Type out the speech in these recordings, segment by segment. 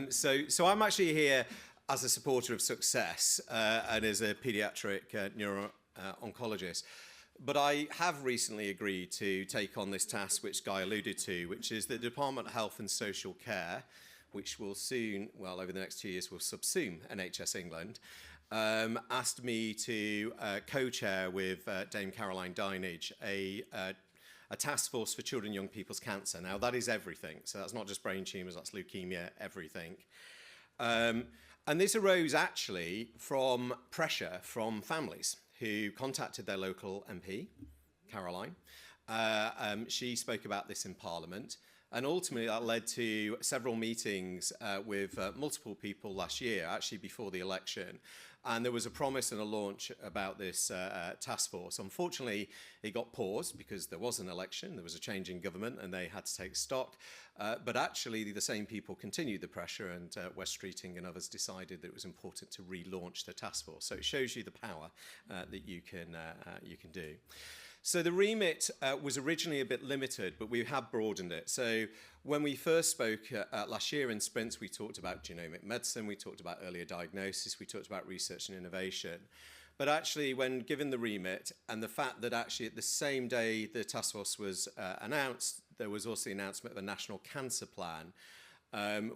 So I'm actually here as a supporter of success and as a paediatric neuro-oncologist. But I have recently agreed to take on this task which Guy alluded to, which is the Department of Health and Social Care, which will soon, well, over the next 2 years, will subsume NHS England, asked me to co-chair with Dame Caroline Dinage a task force for children and young people's cancer. Now, that is everything. So that's not just brain tumours, that's leukemia, everything. And this arose actually from pressure from families who contacted their local MP, Caroline. She spoke about this in Parliament. And ultimately, that led to several meetings with multiple people last year, actually before the election. And there was a promise and a launch about this task force. Unfortunately, it got paused because there was an election, there was a change in government, and they had to take stock. But actually, the same people continued the pressure, and West Streeting and others decided that it was important to relaunch the task force. So it shows you the power that you can do. So the remit was originally a bit limited, but we have broadened it. So when we first spoke last year in sprints, we talked about genomic medicine, we talked about earlier diagnosis, we talked about research and innovation. But actually, when given the remit and the fact that actually at the same day the task force was announced, there was also the announcement of a national cancer plan.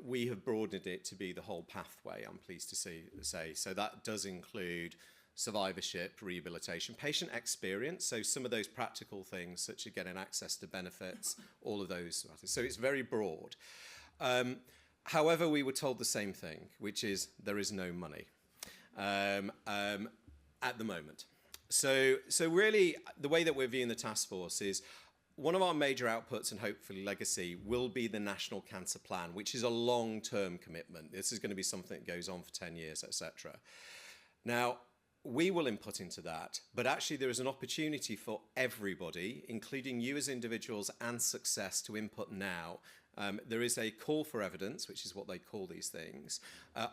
We have broadened it to be the whole pathway, I'm pleased to say. So that does include survivorship, rehabilitation, patient experience, so some of those practical things such as getting access to benefits, all of those. So it's very broad. However, we were told the same thing, which is there is no money at the moment. So really, the way that we're viewing the task force is one of our major outputs and hopefully legacy will be the National Cancer Plan, which is a long-term commitment. This is going to be something that goes on for 10 years, etc. Now, we will input into that, but actually there is an opportunity for everybody, including you as individuals and Success, to input now. There is a call for evidence, which is what they call these things,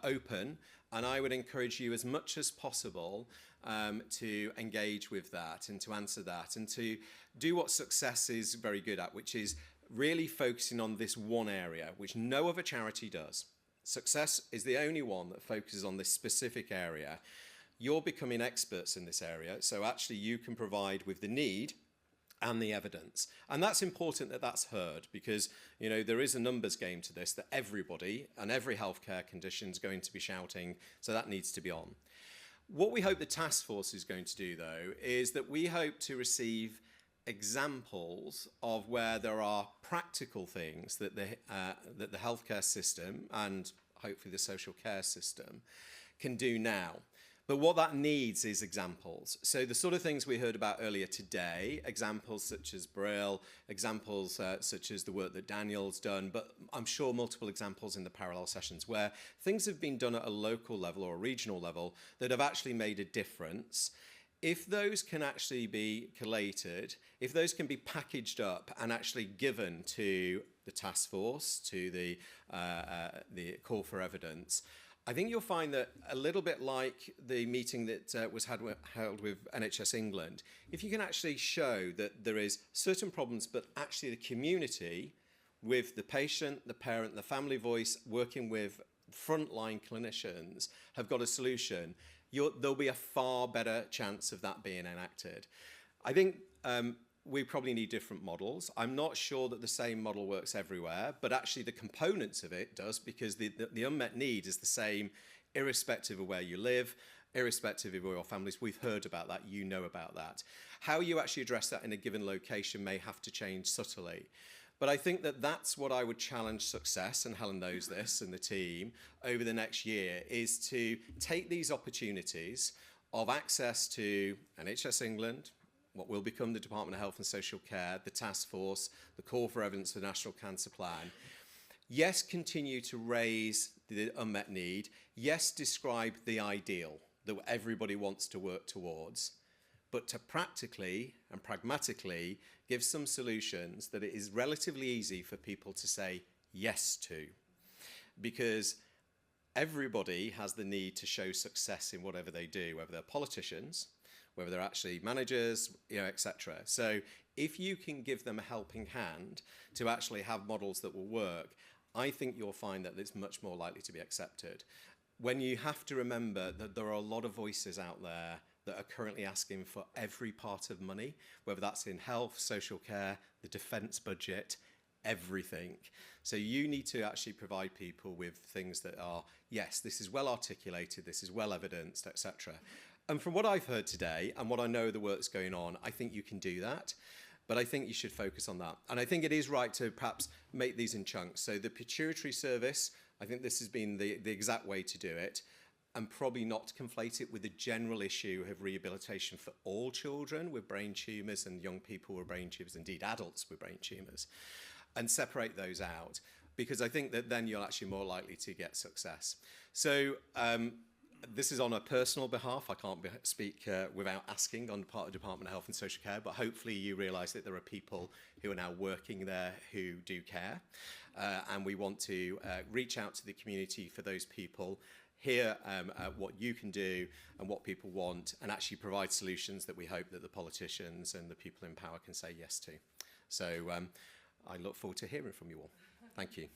open, and I would encourage you as much as possible to engage with that and to answer that and to do what Success is very good at, which is really focusing on this one area, which no other charity does. Success is the only one that focuses on this specific area. You're becoming experts in this area, so actually you can provide with the need and the evidence. And that's important that that's heard because, you know, there is a numbers game to this that everybody and every healthcare condition is going to be shouting, so that needs to be on. What we hope the task force is going to do, though, is that we hope to receive examples of where there are practical things that the healthcare system and hopefully the social care system can do now. But what that needs is examples. So the sort of things we heard about earlier today, examples such as Braille, examples such as the work that Daniel's done, but I'm sure multiple examples in the parallel sessions where things have been done at a local level or a regional level that have actually made a difference. If those can actually be collated, if those can be packaged up and actually given to the task force, to the call for evidence, I think you'll find that a little bit like the meeting that was held with NHS England, if you can actually show that there is certain problems, but actually the community with the patient, the parent, the family voice, working with frontline clinicians have got a solution, there'll be a far better chance of that being enacted. I think we probably need different models. I'm not sure that the same model works everywhere, but actually the components of it does because the unmet need is the same irrespective of where you live, irrespective of your families. We've heard about that, you know about that. How you actually address that in a given location may have to change subtly. But I think that that's what I would challenge Success, and Helen knows this, and the team, over the next year, is to take these opportunities of access to NHS England, what will become the Department of Health and Social Care, the task force, the call for evidence for the National Cancer Plan. Yes, continue to raise the unmet need. Yes, describe the ideal that everybody wants to work towards, but to practically and pragmatically give some solutions that it is relatively easy for people to say yes to. Because everybody has the need to show success in whatever they do, whether they're politicians, whether they're actually managers, etc. So if you can give them a helping hand to actually have models that will work, I think you'll find that it's much more likely to be accepted. When you have to remember that there are a lot of voices out there that are currently asking for every part of money, whether that's in health, social care, the defence budget, everything. So you need to actually provide people with things that are, yes, this is well articulated, this is well evidenced, etc. And from what I've heard today and what I know the work that's going on, I think you can do that. But I think you should focus on that. And I think it is right to perhaps make these in chunks. So the pituitary service, I think this has been the exact way to do it, and probably not conflate it with the general issue of rehabilitation for all children with brain tumours and young people with brain tumours, indeed adults with brain tumours, and separate those out, because I think that then you're actually more likely to get success. So this is on a personal behalf. I can't speak without asking on the part of the Department of Health and Social Care, but hopefully you realise that there are people who are now working there who do care. And we want to reach out to the community for those people, hear what you can do and what people want, and actually provide solutions that we hope that the politicians and the people in power can say yes to. So I look forward to hearing from you all. Thank you.